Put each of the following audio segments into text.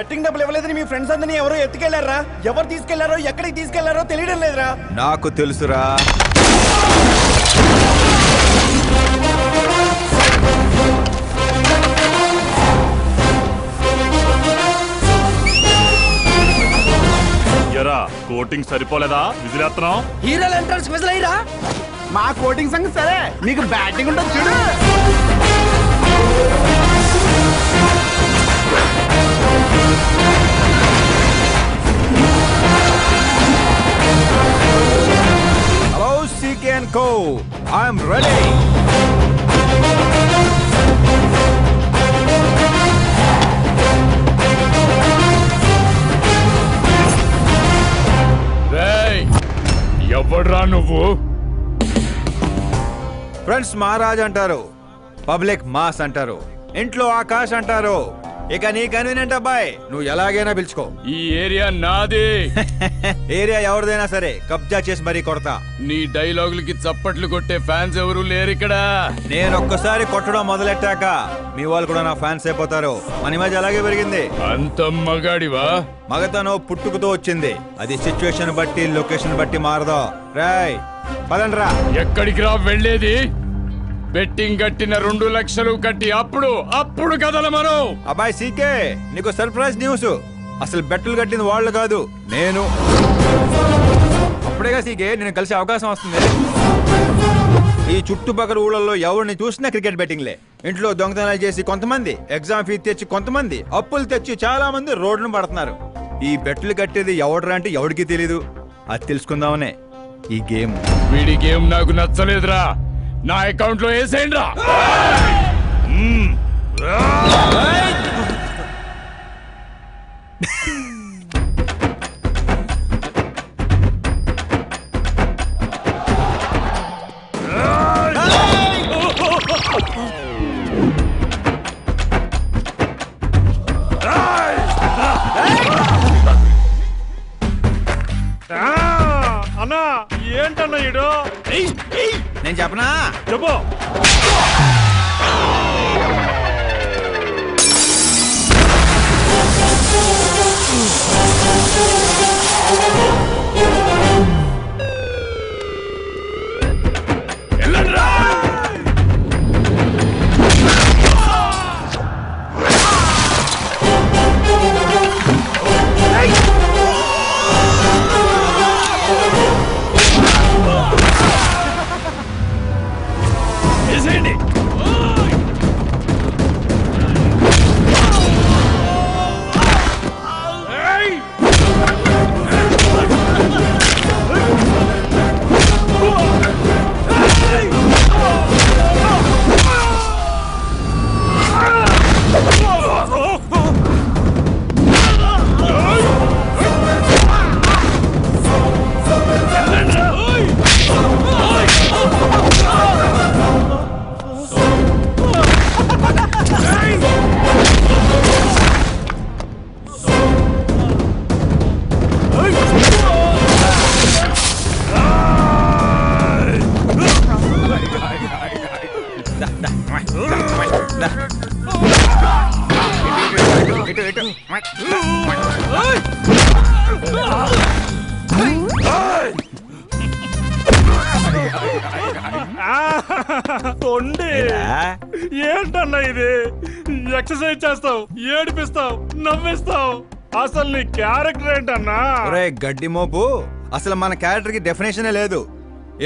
Betting డబ్బులు ఇవ్వలేదని మీ friends అందరినీ ఎవరో ఎత్తుకెళ్లారా? ఎవరు తీసుకెళ్లారో ఎక్కడికి తీసుకెళ్లారో తెలియడం లేదురా. నాకు తెలుసురా. కోటింగ్ సరిపోలేదా? విజిలేస్తున్నాం. హీరోల ఎంట్రన్స్ విజిలైరా. మా కోటింగ్ సంగతి సరే, నీకు బ్యాటింగ్ ఉంటుంది చూడు. Hello CK & Co. I'm ready. ఎవడ్రా నువ్వు? ఫ్రెండ్స్ మహారాజ్ అంటారు, పబ్లిక్ మాస్ అంటారు, ఇంట్లో ఆకాశ్ అంటారు. ఇక నీ కన్వీనియంట్ అబ్బాయి, నువ్వు ఎలాగైనా పిలుచుకో. ఈ ఏరియా నాది. ఏరియా ఎవరిదైనా సరే కబ్జా చేసి మరీ కొడతా. నీ డైలాగులకి చప్పట్లు కొట్టే ఫ్యాన్స్ ఎవరు లేరు ఇక్కడ. నేను ఒక్కసారి కొట్టడం మొదలెట్టాక మీ వాళ్ళు కూడా నా ఫ్యాన్స్ అయిపోతారు. మన ఇమేజ్ అలాగే పెరిగింది. అంత మగాడివా? మగతను పుట్టుకుతో వచ్చింది, అది సిచ్యువేషన్ బట్టి లొకేషన్ బట్టి మారదా. రాయ్ పదండ్రా. ఎక్కడికి రా వెళ్ళేది? బెట్టింగ్ కట్టిన 2 లక్షలు కట్టి అప్పుడు కదల మనం. అబ్బాయి CK, నీకు సర్ప్రైజ్ న్యూస్. అసలు బెట్టులు కట్టింది వాళ్ళు కాదు, నేను. అప్పుడేగా CK నేను కలిసే అవకాశం వస్తుంది. ఈ చుట్టుపక్కల ఊళ్ళల్లో ఎవరిని చూసినా క్రికెట్ బెట్టింగ్లే. ఇంట్లో దొంగతనాలు చేసి కొంతమంది, ఎగ్జామ్ ఫీ తెచ్చి కొంతమంది, అప్పులు తెచ్చి చాలా మంది రోడ్డును పడుతున్నారు. ఈ బెట్టులు కట్టేది ఎవడరా అంటే ఎవడికి తెలీదు. అది తెలుసుకుందామనే ఈ గేమ్. వీడి గేమ్ నాకు నచ్చలేదురా. నా అకౌంట్ లో వేసేయండి రా. అన్నా ఏంటన్నా ఇడు? నేను చెప్పనా? చెప్పు. ఏంటన్నా ఇది? ఎక్సర్సైజ్ చేస్తావు, ఏడిపిస్తావు, నవ్విస్తావు. అసలు నీ క్యారెక్టర్ ఏంటన్నా? గడ్డి మోపు, అసలు మన క్యారెక్టర్ కి డెఫినేషనే లేదు.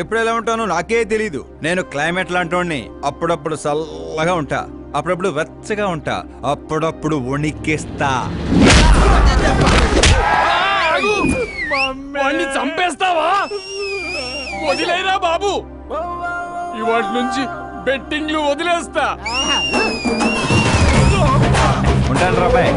ఎప్పుడు ఎలా ఉంటానో నాకే తెలీదు. నేను క్లైమేట్ లాంటోడిని. అప్పుడప్పుడు చల్లగా ఉంటా, అప్పుడప్పుడు వెచ్చగా ఉంటా, అప్పుడప్పుడు వణికిస్తా. చంపేస్తావా? వదిలేరా బాబు, ఇవాటి నుంచి బెట్టింగ్లు వదిలేస్తా. ఉంటాను రాబాయ్.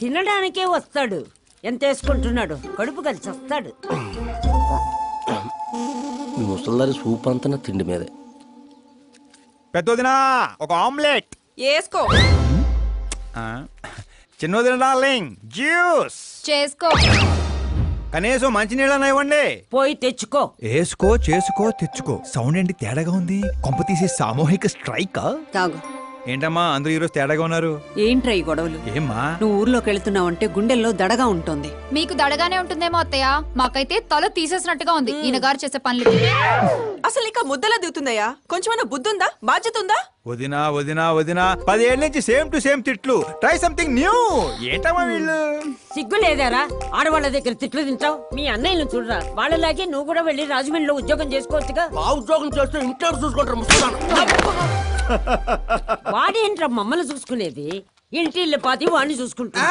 తినడానికే వస్తాడు, ఎంత వేసుకుంటున్నాడు, కడుపు కలిసి వస్తాడు. మీ ముసల్దారి సూప్ అంతా తిండి మీదే. పెద్దదినా ఒక ఆమ్లెట్ వేసుకో. చిన్నదిన డార్లింగ్ జ్యూస్ చేసుకో. కనీసం మంచినీళ్ళన్నా ఇవ్వండి. పోయి తెచ్చుకో. వేసుకో చేసుకో తెచ్చుకో. సౌండ్ ఏంటి తేడాగా ఉంది? కొంప తీసి సామూహిక స్ట్రైక్. తాగు. ఏంటమ్మా అందరూ ఈరోజు తేడాగా ఉన్నారు? ఏంట్రా ఈ గొడవలు? ఏమ్మా నువ్వు ఊర్లోకి వెళ్తున్నావంటే గుండెల్లో దడగా ఉంటుంది. మీకు దడగానే ఉంటుందేమో అత్తయ్య, మాకైతే తల తీసేసినట్టుగా ఉంది ఈయన గారు చేసే పనులు. అసలు ఇంకా ముద్దలా దిగుతుందయ్యా? కొంచెమన్నా బుద్ధుందా, బాధ్యత ఉందా? వదినా వదినా వదినా 10 ఏళ్ళ నుంచి సేమ్ టు సేమ్ తిట్లు. Try something new. ఏంటమ్మా వీళ్ళు? సిగ్గు లేదారా ఆడవాళ్ళ దగ్గర తిట్లు తింటావు? మీ అన్నయ్యను చూడరా, వాళ్ళలాగే నువ్వు కూడా వెళ్ళి రాజమండ్రిలో ఉద్యోగం చేసుకోవచ్చుగా. ఉద్యోగం చేస్తే ఇంట్లో చూసుకుంటారు ముసలాడు. వాడేంట్రా మమ్మల్ని చూసుకునేది? ఇంటి ఇల్లు పాతి వాడిని చూసుకుంటా.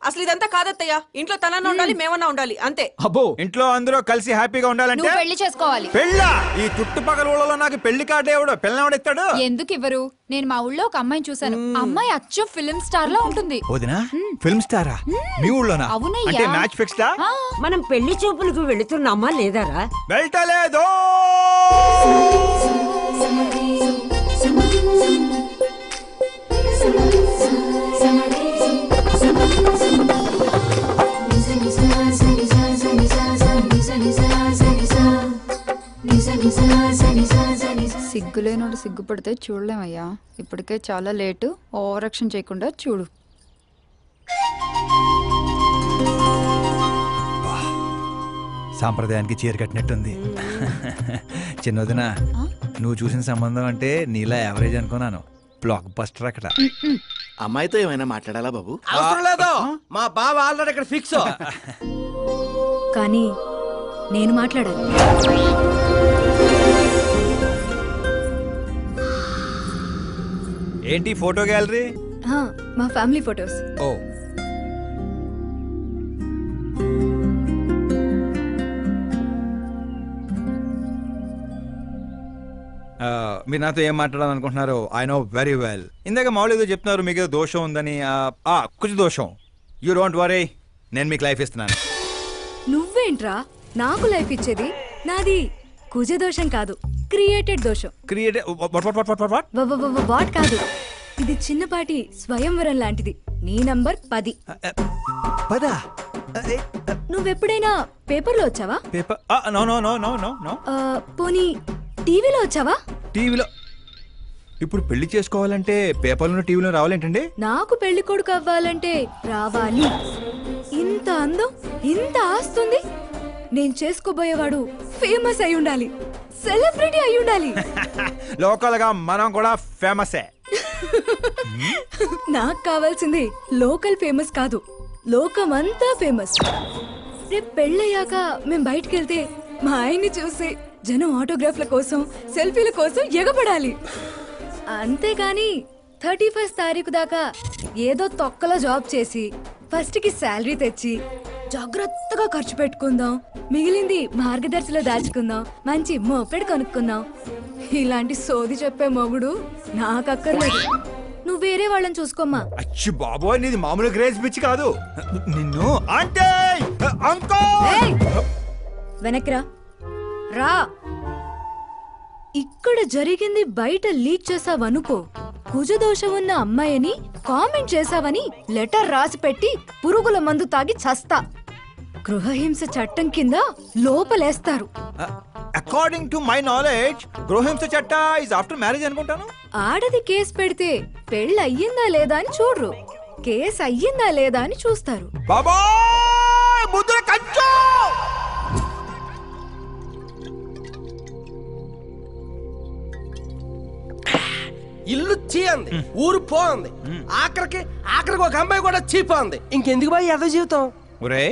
అసలు ఇదంతా కాదత్తయ్యా. ఇంట్లో తనన్నా ఉండాలి, మేమన్నా ఉండాలి, అంతే. అబ్బో ఇంట్లో అందరూ కలిసి హ్యాపీగా ఉండాలంటే నువ్వు పెళ్లి చేసుకోవాలి. పెళ్ళా? ఈ చుట్టుపక్కల ఊళ్ళలో నాకు పెళ్లి కార్డు ఎవడో పెళ్ళివాడిస్తాడు? ఎందుకు ఇవ్వరు? నేను మా ఊళ్ళో ఒక అమ్మాయిని చూసాను. అమ్మాయి అచ్చం ఫిల్మ్ స్టార్ లా ఉంటుంది. వదినా ఫిల్మ్ స్టారా? మీ ఊళ్ళోనా? అవునయ్యా. అంటే మ్యాచ్ ఫిక్స్డా? మనం పెళ్లి చూపులకు వెళుతున్నామా లేదారా? వెళ్ళలేదు. సిగ్గులేనోడు సిగ్గుపడితే చూడలేమయ్యా. ఇప్పటికే చాలా లేటు. ఓవర్ యాక్షన్ చేయకుండా చూడు. సాంప్రదాయానికి చీర కట్టినట్టుంది. చిన్నదిన నువ్వు చూసిన సంబంధం అంటే నీలా యావరేజ్ అనుకున్నాను. బ్లాక్ బస్టర్ అక్కడ. అమ్మాయితో ఏమైనా మాట్లాడాలా బాబు? అవసరం లేదు, మా బావ ఆల్రెడీ ఇక్కడ ఫిక్స్. కానీ నేను మాట్లాడాలి. ఏంటి ఫోటో గ్యాలరీ? మా ఫ్యామిలీ ఫొటోస్. ఓ మీరు నాతో ఏం మాట్లాడాలనుకుంటున్నారు? I know very well. ఇందాక మామూలు ఏదో చెప్తున్నారు, మీకు ఏదో దోషం ఉందని. కొంచెం దోషం. యూ డోంట్ వరీ, నేను మీకు లైఫ్ ఇస్తున్నాను. నువ్వేంట్రా నాకు లైఫ్ ఇచ్చేది? నాది కుజ దోషం కాదు, క్రియేటెడ్ దోషం. వాట్ కాదు, ఇది చిన్నపాటి స్వయంవరం లాంటిది. నీ నంబర్ 10. నువ్వెప్పుడైనా పేపర్లో వచ్చావా? Paper? No no no no no no. పోనీ టీవీలో వచ్చావా? టీవీలో? ఇప్పుడు పెళ్లి చేసుకోవాలంటే పేపర్లో టీవీలో రావాలేంటండి? నాకు పెళ్లి కొడుకు అవ్వాలంటే రావాలి. ఇంత అందం, ఇంత ఆస్తుంది. నేను చేసుకోబోయేవాడు ఫేమస్ అయి ఉండాలి, సెలబ్రిటీ అయి ఉండాలి. లోకల్ గా మనం కూడా ఫేమసే. నాకు కావాల్సింది లోకల్ ఫేమస్ కాదు, లోకమంతా ఫేమస్. రేపు పెళ్ళయ్యాక మేం బయటికి వెళ్తే మా ఆయన్ని చూసి జనం ఆటోగ్రాఫ్ల కోసం, సెల్ఫీల కోసం ఎగబడాలి. అంతేగాని 31st తారీఖు దాకా ఏదో తొక్కలో జాబ్ చేసి ఫస్ట్ కి శాలరీ తెచ్చి జాగ్రత్తగా ఖర్చు పెట్టుకుందాం, మిగిలింది మార్గదర్శిలో దాచుకుందాం, మంచి మోపెడు కొనుక్కుందాం. ఇలాంటి సోది చెప్పే మొగుడు నాకు అక్కర్లేదు. నువ్వు వేరే వాళ్ళని చూసుకోమ్మా. అచ్చి బాబోయ్, నీది మామూలు గ్రేజ్ పిచ్చి కాదు. నిన్ను అంటే వెనక్రా రా. ఇక్కడ జరిగింది బయట లీక్ చేసావనుకో, కుజదోషం ఉన్న అమ్మాయిని కామెంట్ చేసావని లెటర్ రాసి పెట్టి పురుగుల మందు తాగి చస్తా. గృహహింస చట్టం కింద లోపలేస్తారు. అకార్డింగ్ టు మై నాలెడ్జ్ గృహహింస చట్ట ఇస్ ఆఫ్టర్ మ్యారేజ్ అనుకుంటాను. ఆడది కేసు పెడితే పెళ్ళి అయ్యిందా లేదా అని చూడరు, కేసు అయ్యిందా లేదా అని చూస్తారు. బాబోయ్ ముద్ర కంచు. ఇల్లు చీ అంది, ఊరు పో అంది, ఆఖరికి ఒక అమ్మాయి కూడా చీపో అంది. ఇంకెందుకు బాయ్ ఎద జీవితం? ఒరే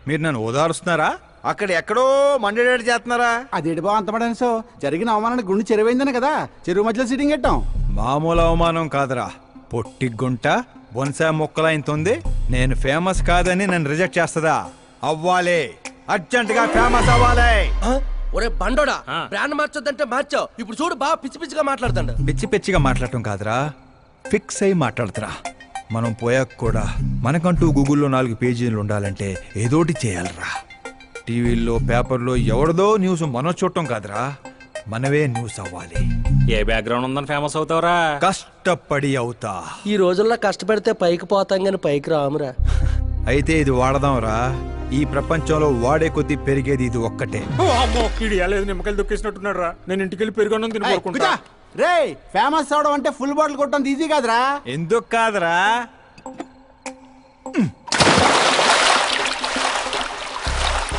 మీరు నన్ను ఓదారుస్తున్నారా? అక్కడ ఎక్కడో మండేడాడు చేస్తున్నారా? అదేడు బావ అంత పడనిసో జరిగిన అవమానానికి గుండె చెరువైందని కదా చెరువు మధ్యలో సిట్టింగ్ పెట్టాం. మామూలు అవమానం కాదురా, పొట్టి గుంట బొన్సా మొక్కలైంతుంది. నేను ఫేమస్ కాదని నన్ను రిజెక్ట్ చేస్తుందా? అవ్వాలి, అర్జెంట్ గా ఫేమస్ అవ్వాలి. ఒరే బండోడా, బ్రాండ్ మార్చొద్దంటే మార్చావు. ఇప్పుడు చూడు బాగా పిచ్చి పిచ్చిగా మాట్లాడుతాడు. పిచ్చి పిచ్చిగా మాట్లాడటం కాదురా, ఫిక్స్ అయి మాట్లాడుతురా. మనం పోయాక కూడా మనకంటూ గూగుల్లో 4 పేజీలు ఉండాలంటే ఏదోటి చేయాలరా. టీవీల్లో పేపర్లో ఎవరిదో న్యూస్ మనం చూడటం కాదురా, మనవే న్యూస్ అవ్వాలి. ఏ బ్యాక్గ్రౌండ్ ఉందని ఫేమస్ అవుతావురా? కష్టపడి అవుతా. ఈ రోజుల్లో కష్టపడితే పైకి పోతాం గాని పైకి రామురా. అయితే ఇది వాడదాంరా. ఈ ప్రపంచంలో వాడే కొద్దీ పెరిగేది ఇది ఒక్కటే. అమ్మో ఈడు లేదు నిమ్మకాయలు దొక్కేసినట్టున్నాడు రా. నేను ఇంటికి వెళ్ళి పెరుగన్నం తిని కోరుకుంటా. రే ఫేమస్ అవడం అంటే ఫుల్ బాటిల్ కొట్టడం ఈజీ కాదురా. ఎందుకు కాదురా,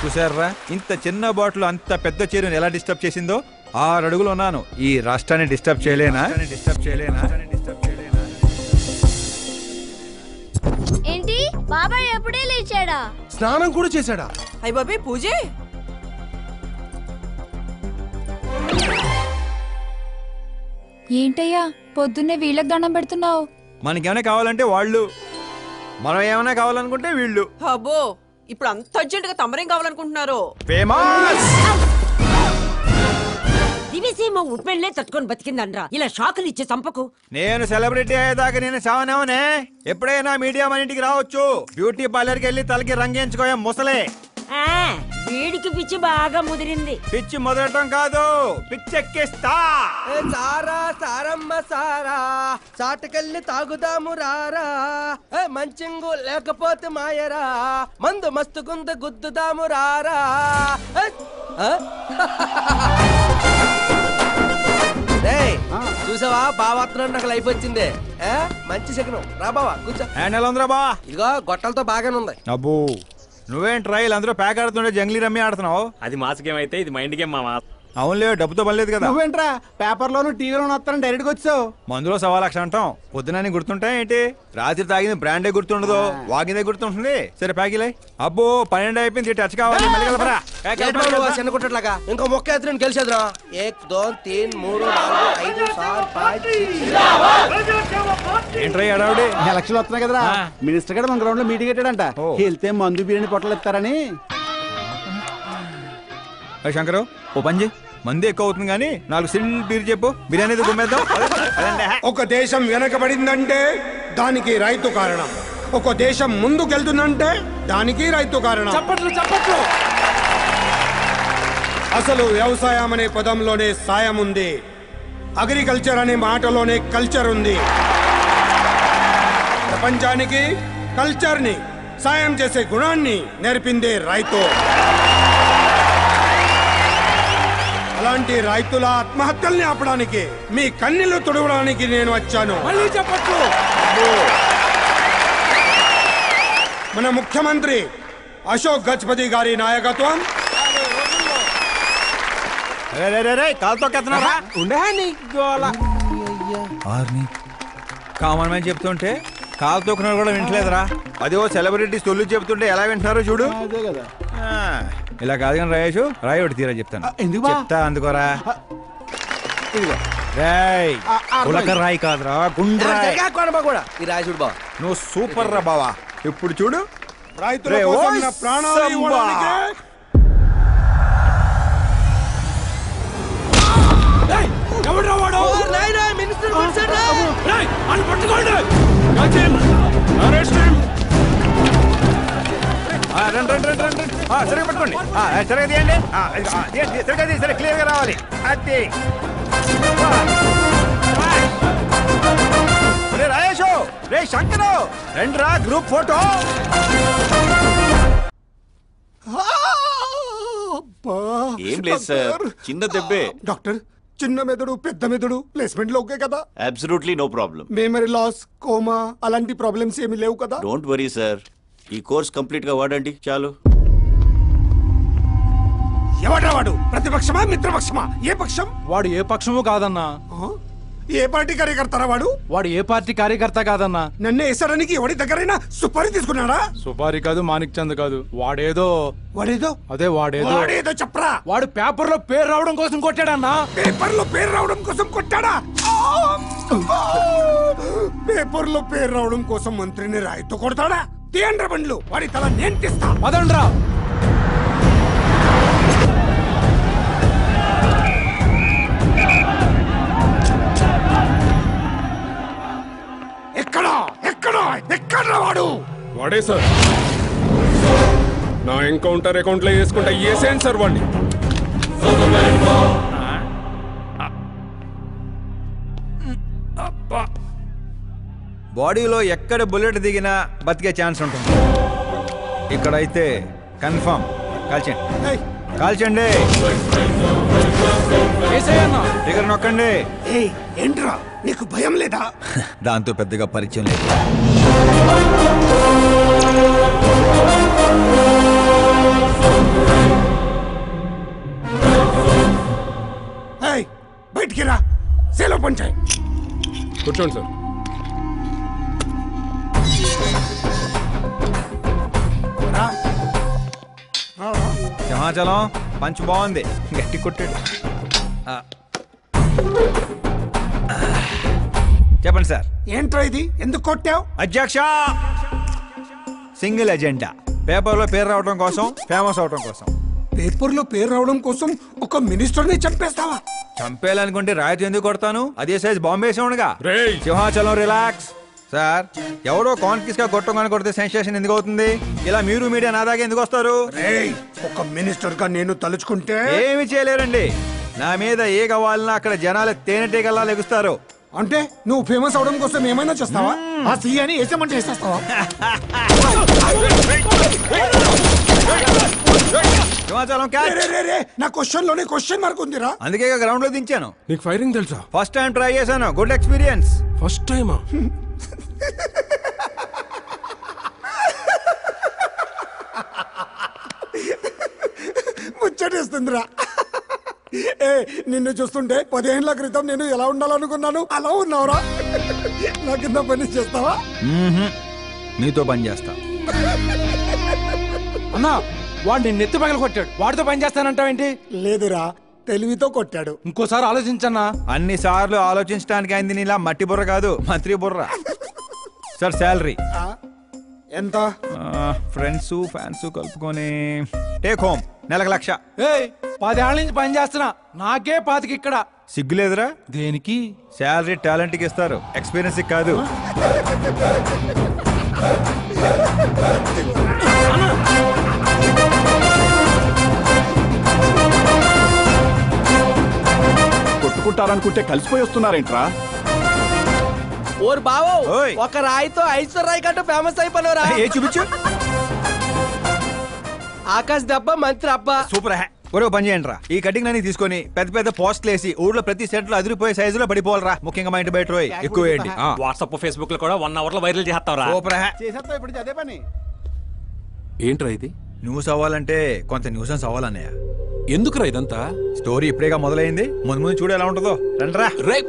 చూసారా ఇంత చిన్న బాటిల్ అంత పెద్ద చీరను ఎలా డిస్టర్బ్ చేసిందో. 6 అడుగులు ఉన్నాను, ఈ రాష్ట్రాన్ని డిస్టర్బ్ చేయలేనా? ఏంటి బాబాయ్ ఎప్పుడే లేచాడా? స్నానం కూడా చేశాడా? అయ్య బాబే పూజే. ఏంటయ్యా పొద్దున్నే వీళ్ళకి దండం పెడుతున్నావు? మనకేమైనా కావాలంటే వాళ్ళు, మనం ఏమైనా కావాలనుకుంటే వీళ్ళు. అబ్బో ఇప్పుడు అంత అర్జెంట్ గా తమరేం కావాలనుకుంటున్నారు? ఫేమస్ దివిసీమ ఉప్పెళ్లే తట్టుకొని బతికిందనరా. ఇలా షాకులు ఇచ్చే చంపకు. నేను సెలబ్రిటీ అయ్యేదాకా నేను సావనేవనే. ఎప్పుడైనా మీడియా మన ఇంటికి రావచ్చు. బ్యూటీ పార్లర్కి వెళ్ళి తలకి రంగేయించుకోయా ముసలే. వీడికి పిచ్చి బాగా ముదిరింది. పిచ్చి మొదలటం కాదు, పిచ్చెక్కిస్తా. సారా సారమ్మ సారా చాటకెళ్ళి తాగుదాము రారా. మంచింగు లేకపోతే మాయరా, మందు మస్తు గుంద గుద్దుదాము రారా. చూసావా బావాత్రం నాకు లైఫ్ వచ్చింది. మంచి శకనం రా బావా కూర్చో. హ్యాండ్ ఎలా ఉందిరా బా? ఇదిగో గొట్టలతో బాగానే ఉంది. అబ్బో నువ్వేం ట్రైల్ అందరూ ప్యాక్ ఆడుతుండే జంగ్లీ రమ్మి ఆడుతున్నావు. అది మాస్ గేమ్ అయితే ఇది మైండ్ గేమ్ మామ. అవునులే, డబ్బుతో పనిలేదు కదా. నువ్వేంట్రా పేపర్ లోను టీవీలోను వస్తాను డైరెక్ట్ గా వచ్చావు. మందులో 1,00,000 అంటాం. పొద్దునని గుర్తుంటాయి ఏంటి? రాత్రి తాగింది బ్రాండే గుర్తుండదు, వాగిందే గుర్తుంటుంది. సరే ప్యాకిలే. అబ్బో 12 అయిపోయింది, టచ్ కావాలి. చిన్న కుట్టట్లాగా ఇంకో మొక్క ఎత్తున గెలిచేద్రా. 1 2 3 4 5 6 5 ఏంట్రై అడావుడి? ఎలక్షన్లు వస్తున్నాయి కదరా, మినిస్టర్ గారు మన గ్రౌండ్ లో మీటింగ్ పెట్టాడంట. వెళ్తే మందు బిర్యానీ పొట్టలు ఇస్తారని. శంకరు ఓ పని చేయి, మంది ఎక్కువ అవుతుంది కానీ 4 సిల్ బీర్ చెప్పు, బిర్యానీ గుమ్మేద్దాం. ఒక దేశం వెనకబడిందంటే దానికి రైతు కారణం. ఒక దేశం ముందుకెళ్తుందంటే దానికి రైతు కారణం. చప్పట్లు చప్పట్లు. అసలు వ్యవసాయం అనే పదంలోనే సాయం ఉంది. అగ్రికల్చర్ అనే మాటలోనే కల్చర్ ఉంది. ప్రపంచానికి కల్చర్ ని, సాయం చేసే గుణాన్ని నేర్పిందే రైతు. అలాంటి రైతుల ఆత్మహత్యల్ని ఆపడానికి, మీ కన్నీళ్లు తుడవడానికి నేను వచ్చాను. మళ్ళీ చెప్పట్లు. మన ముఖ్యమంత్రి అశోక్ గజపతి గారి నాయకత్వం. కాలుతో కెత్తనారా? ఉండే కామన్ మ్యాన్ చెప్తుంటే కాలు తొక్కున్నారు కూడా వింటలేదురా. అదే ఓ సెలబ్రిటీస్ తొలి చెప్తుంటే ఎలా వింటున్నారో చూడు. అదే కదా. ఇలా కాదు కానీ రాయేషు, రాయి ఒకటి తీరా చెప్తాను. ఎందుకు బా? చెప్తా అందుకోరా. రాయ్ ఉలక రాయి కాదురా, గుండ్రాయ్. కూడా ఈ రాజుడు బావ నువ్వు సూపర్ రా బావా. ఇప్పుడు చూడు, రైతుల కోసం నా ప్రాణాలు ఇవ్వడానికే. మినిస్టర్ సరిగ్గా పట్టుకోండి, సరిగ్గా తీయండి. సరే క్లియర్ గా రావాలి. అది రాయేషు, రే శంకరు రండి రా, గ్రూప్ ఫోటో. ఏం లేదు సార్, చిన్న దెబ్బే. డాక్టర్ చిన్న మెదడు పెద్ద మెదడు ప్లేస్మెంట్ లో ఓకే కదా? Absolutely no problem. Memory loss, coma అలాంటి ప్రాబ్లమ్స్ ఏమీ లేవు కదా? డోంట్ వరీ సార్, ఈ కోర్స్ కంప్లీట్ గా వాడండి చాలు. ఎవడ్రా వాడు? ప్రతిపక్షమా మిత్రపక్షమా? ఏ పక్షం వాడు? ఏ పక్షము కాదన్నా. ఏ పార్టీ కార్యకర్తారా వాడు? వాడు ఏ పార్టీ కార్యకర్త కాదన్నా. నన్ను వేసడానికి ఎవడి దగ్గరైనా సుపారీ తీసుకున్నాడా? సుపారి కాదు, మాణిక్ చంద్ కాదు. వాడేదో వాడేదో చెప్పరా. వాడు పేపర్ లో పేరు రావడం కోసం కొట్టాడన్నా. పేపర్ లో పేరు రావడం కోసం కొట్టాడా? పేపర్ లో పేరు రావడం కోసం మంత్రిని రాయితో కొడతాడా? తీయండ్ర బండ్లు, వాడి తల నేను తీస్తా. అదండ్రా. ఎక్కడా వాడు? వాడే సార్. నా ఎన్కౌంటర్ అకౌంట్ లో వేసుకుంటా ఏసేయండి సార్ వాడిని. బాడీలో ఎక్కడ బుల్లెట్ దిగినా బతికే ఛాన్స్ ఉంటుంది. ఇక్కడైతే కన్ఫర్మ్. కాల్చండి, కాల్చండి. ట్రిగర్ నొక్కండి. ఏంట్రా నీకు భయం లేదా? దాంతో పెద్దగా పరిచయం లేదు. బయటికి రా, సేలో పంచాయి. కూర్చోండి సార్. సింహాచలం పంచ్ బాగుంది, గట్టి కొట్టాడు. చెప్పండి సార్. ఏంట్రా ఇది, ఎందుకు కొట్టావు? అధ్యక్ష, సింగిల్ ఎజెండా. పేపర్లో పేరు రావడం కోసం, ఫేమస్ అవడం కోసం. పేపర్లో పేరు రావడం కోసం ఒక మినిస్టర్ని చంపేస్తావా? చంపేయాలనుకుంటే రాయితీ ఎందుకు కొడతాను? అదే సైజ్ బాంబే సౌండ్గా. సింహాచలం రిలాక్స్. సార్, ఎవడో కాన్ఫిస్ గా కొట్టగానే కొడితే సెన్సేషన్ ఎందుకు అవుతుంది? ఇలా మీరు మీడియా నా దాకా ఎందుకు వస్తారు? ఒక మినిస్టర్ గా నేను తలుచుకుంటే ఏమి చేయలేరండి. నా మీద ఏ కావాలన్నా అక్కడ జనాలు తేనెటీగల్లా లెగుస్తారు. అంటే నువ్వు ఫేమస్ అవడం కోసం ఏమైనా చేస్తావా? ఆ సీఎని వేసేమంటే వేసేస్తావా? నా క్వశ్చన్ లోనే క్వశ్చన్ మార్క్ ఉందిరా. అందుకే గ్రౌండ్ లో దించాను. నీకు ఫైరింగ్ తెలుసా? ఫస్ట్ టైం ట్రై చేశాను, గుడ్ ఎక్స్పీరియన్స్. ఫస్ట్ టైమా? ముచ్చటేస్తుందిరా. నిన్ను చూస్తుంటే 10 ఏళ్ల క్రితం నేను ఎలా ఉండాలనుకున్నాను అలా ఉన్నావురా. నా కింద పని చేస్తావా? మీతో పని చేస్తా. అన్నా, వాడు నిన్ను ఎత్తి పగలు కొట్టాడు, వాడితో పని చేస్తానంటావేంటి? లేదురా, తెలివితో కొట్టాడు. ఇంకోసారి ఆలోచించన్నా. అన్ని సార్లు ఆలోచించడానికి అయింది నీలా మట్టి బుర్ర కాదు, మంత్రి బుర్ర. సార్, శాలరీ ఎంత? ఫ్రెండ్స్ ఫ్యాన్స్ కలుపుకొని టేక్ హోమ్ నెలకు 1,00,000. 10 ఏళ్ళ నుంచి పని చేస్తున్నా, నాకే 25 ఇక్కడ. సిగ్గులేదురా? దేనికి? శాలరీ టాలెంట్ కి ఇస్తారు, ఎక్స్పీరియన్స్ కాదు. కొట్టుకుంటారనుకుంటే కలిసిపోయి వస్తున్నారేంట్రా? ఓర్ బావో, ఒక రాయితో ఐశ్వర్య కంటే ఫేమస్ అయిపోయినరా. ఏ చూపించు. ఆకాశ్ దెబ్బ మంత్రి అబ్బా. సూపర్. ఒరే పని చేయండి రా, ఈ కటింగ్ అన్ని తీసుకొని పెద్ద పెద్ద పోస్టులు వేసి ఊర్లో ప్రతి సెట్ లో అదిరిపోయే సైజులో పడిపోవాలరా. ముఖ్యంగా మా ఇంటి బయట రోయ్ ఎక్కువ వేయండి. వాట్సాప్ ఫేస్బుక్ లో కూడా 1 hour లో వైరల్ చేస్తావరా? సూపర్. చేసేస్తా ఇప్పుడు అదే పని. ఏంట్రా ఇది? న్యూస్ అవ్వాలంటే కొంత న్యూసెన్స్ అవ్వాలన్నయ్య. ఎందుకురా ఇదంతా? స్టోరీ ఇప్పుడేగా మొదలైంది, ముందు ముందు చూడు ఎలా ఉంటుందో. రండ్రా. రేయ్